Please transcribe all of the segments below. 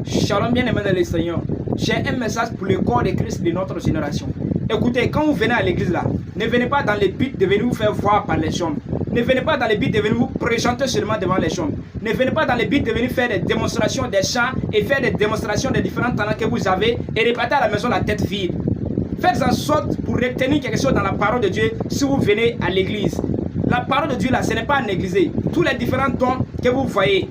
Shalom bien-aimés dans le Seigneur. J'ai un message pour le corps de Christ de notre génération. Écoutez, quand vous venez à l'église là, ne venez pas dans le but de venir vous faire voir par les hommes. Ne venez pas dans le but de venir vous présenter seulement devant les hommes. Ne venez pas dans le but de venir faire des démonstrations des chants et faire des démonstrations des différents talents que vous avez et repartir à la maison la tête vide. Faites en sorte pour retenir quelque chose dans la parole de Dieu si vous venez à l'église. La parole de Dieu là, ce n'est pas à négliger. Tous les différents dons que vous voyez,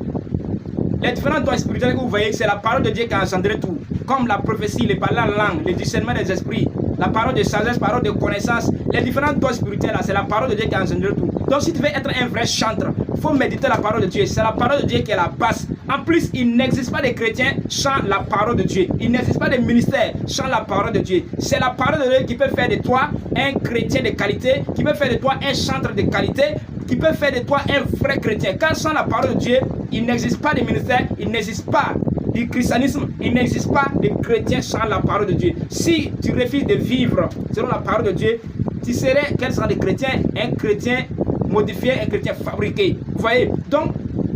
les différents dons spirituels que vous voyez, c'est la parole de Dieu qui a engendré tout. Comme la prophétie, les paroles en langue, le discernement des esprits, la parole de sagesse, la parole de connaissance, les différents dons spirituels, c'est la parole de Dieu qui a engendré tout. Donc si tu veux être un vrai chanteur, il faut méditer la parole de Dieu. C'est la parole de Dieu qui est la base. En plus, il n'existe pas de chrétiens sans la parole de Dieu. Il n'existe pas de ministère sans la parole de Dieu. C'est la parole de Dieu qui peut faire de toi un chrétien de qualité, qui peut faire de toi un chanteur de qualité, qui peut faire de toi un vrai chrétien. Car sans la parole de Dieu, il n'existe pas de ministère, il n'existe pas du christianisme, il n'existe pas de chrétien sans la parole de Dieu. Si tu refuses de vivre selon la parole de Dieu, tu serais quel genre de chrétien? Un chrétien modifié, un chrétien fabriqué. Vous voyez? Donc,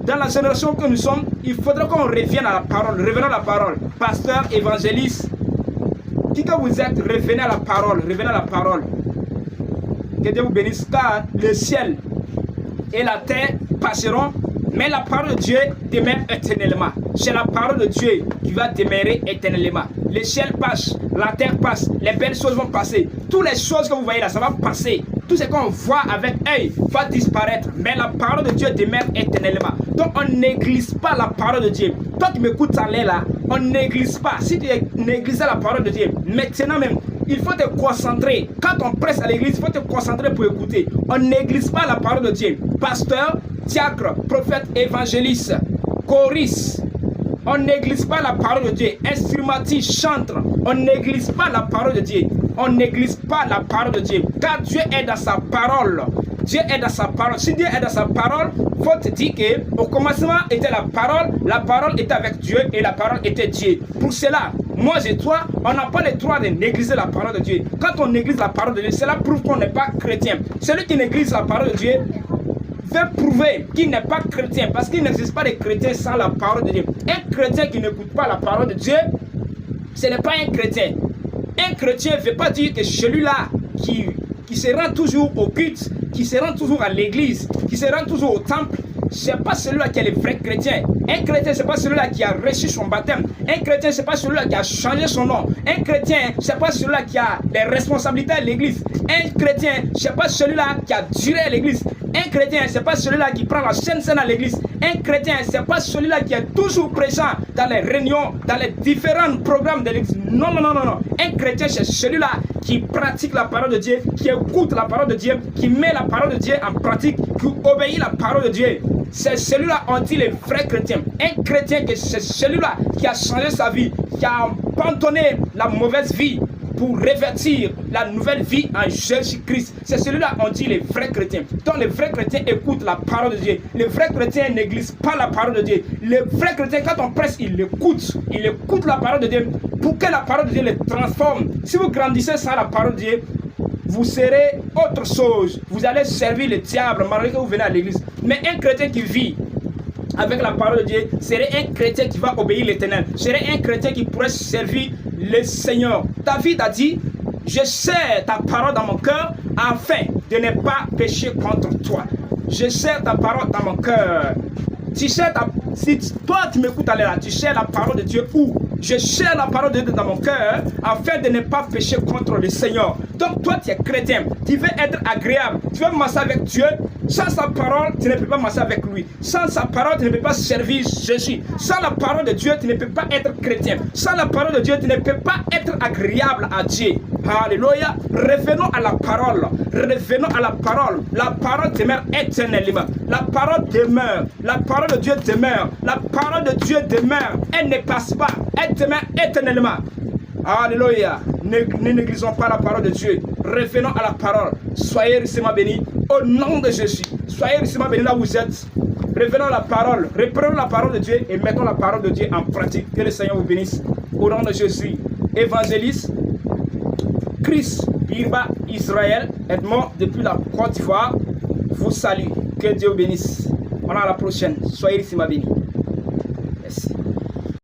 dans la génération que nous sommes, il faudra qu'on revienne à la parole. Revenons à la parole. Pasteur, évangéliste, qui que vous êtes, revenez à la parole. Revenez à la parole. Que Dieu vous bénisse, car le ciel et la terre passeront, mais la parole de Dieu demeure éternellement. C'est la parole de Dieu qui va demeurer éternellement. Le ciel passe, la terre passe, les belles choses vont passer. Toutes les choses que vous voyez là, ça va passer. Tout ce qu'on voit avec œil va disparaître. Mais la parole de Dieu demeure éternellement. Donc on ne néglige pas la parole de Dieu. Toi qui m'écoutes en l'air là, on ne néglige pas. Si tu négliges la parole de Dieu, maintenant même, il faut te concentrer. Quand on presse à l'église, il faut te concentrer pour écouter. On ne néglige pas la parole de Dieu. Pasteur, diacre, prophète, évangéliste, choriste. On ne néglige pas la parole de Dieu. Instrumentiste, chanteur. On ne néglige pas la parole de Dieu. On ne néglige pas la parole de Dieu. Car Dieu est dans sa parole. Dieu est dans sa parole. Si Dieu est dans sa parole, il faut te dire qu'au commencement était la parole était avec Dieu et la parole était Dieu. Pour cela, moi et toi, on n'a pas le droit de négliger la parole de Dieu. Quand on néglige la parole de Dieu, cela prouve qu'on n'est pas chrétien. Celui qui néglige la parole de Dieu veut prouver qu'il n'est pas chrétien, parce qu'il n'existe pas de chrétien sans la parole de Dieu. Un chrétien qui n'écoute pas la parole de Dieu, ce n'est pas un chrétien. Un chrétien ne veut pas dire que celui-là qui se rend toujours au culte, qui se rend toujours à l'église, qui se rend toujours au temple, ce n'est pas celui-là qui est le vrai chrétien. Un chrétien, ce n'est pas celui-là qui a reçu son baptême. Un chrétien, ce n'est pas celui-là qui a changé son nom. Un chrétien, ce n'est pas celui-là qui a les responsabilités à l'église. Un chrétien, ce n'est pas celui-là qui a duré à l'église. Un chrétien, ce n'est pas celui-là qui prend la scène à l'église. Un chrétien, ce n'est pas celui-là qui est toujours présent dans les réunions, dans les différents programmes de l'église. Non, non, non, non, non. Un chrétien, c'est celui-là qui pratique la parole de Dieu, qui écoute la parole de Dieu, qui met la parole de Dieu en pratique, qui obéit la parole de Dieu. C'est celui-là, on dit le vrai chrétien. Un chrétien, c'est celui-là qui a changé sa vie, qui a abandonné la mauvaise vie pour revêtir la nouvelle vie en Jésus-Christ. C'est celui-là, on dit le vrai chrétien. Donc le vrai chrétien écoute la parole de Dieu. Le vrai chrétien néglige pas la parole de Dieu. Le vrai chrétien, quand on presse, il écoute la parole de Dieu pour que la parole de Dieu le transforme. Si vous grandissez sans la parole de Dieu, vous serez autre chose. Vous allez servir le diable malgré que vous venez à l'église. Mais un chrétien qui vit avec la parole de Dieu serait un chrétien qui va obéir l'Éternel. Serait un chrétien qui pourrait servir le Seigneur. David a dit: je serre ta parole dans mon cœur afin de ne pas pécher contre toi. Je serre ta parole dans mon cœur. Si toi tu m'écoutes là, tu serres la parole de Dieu où? Je serre la parole de Dieu dans mon cœur afin de ne pas pécher contre le Seigneur. Donc toi tu es chrétien, tu veux être agréable, tu veux marcher avec Dieu. Sans sa parole, tu ne peux pas marcher avec lui. Sans sa parole, tu ne peux pas servir Jésus. Sans la parole de Dieu, tu ne peux pas être chrétien. Sans la parole de Dieu, tu ne peux pas être agréable à Dieu. Alléluia. Revenons à la parole. Revenons à la parole. La parole demeure éternellement. La parole demeure. La parole de Dieu demeure. La parole de Dieu demeure. Elle ne passe pas. Elle demeure éternellement. Alléluia. Ne négligeons pas la parole de Dieu. Revenons à la parole. Soyez richement bénis au nom de Jésus. Soyez richement bénis là où vous êtes. Revenons à la parole. Reprenons la parole de Dieu et mettons la parole de Dieu en pratique. Que le Seigneur vous bénisse. Au nom de Jésus. Évangéliste Chris Birba Israël, Edmond depuis la Côte d'Ivoire, vous salue. Que Dieu vous bénisse. On a la prochaine. Soyez richement bénis.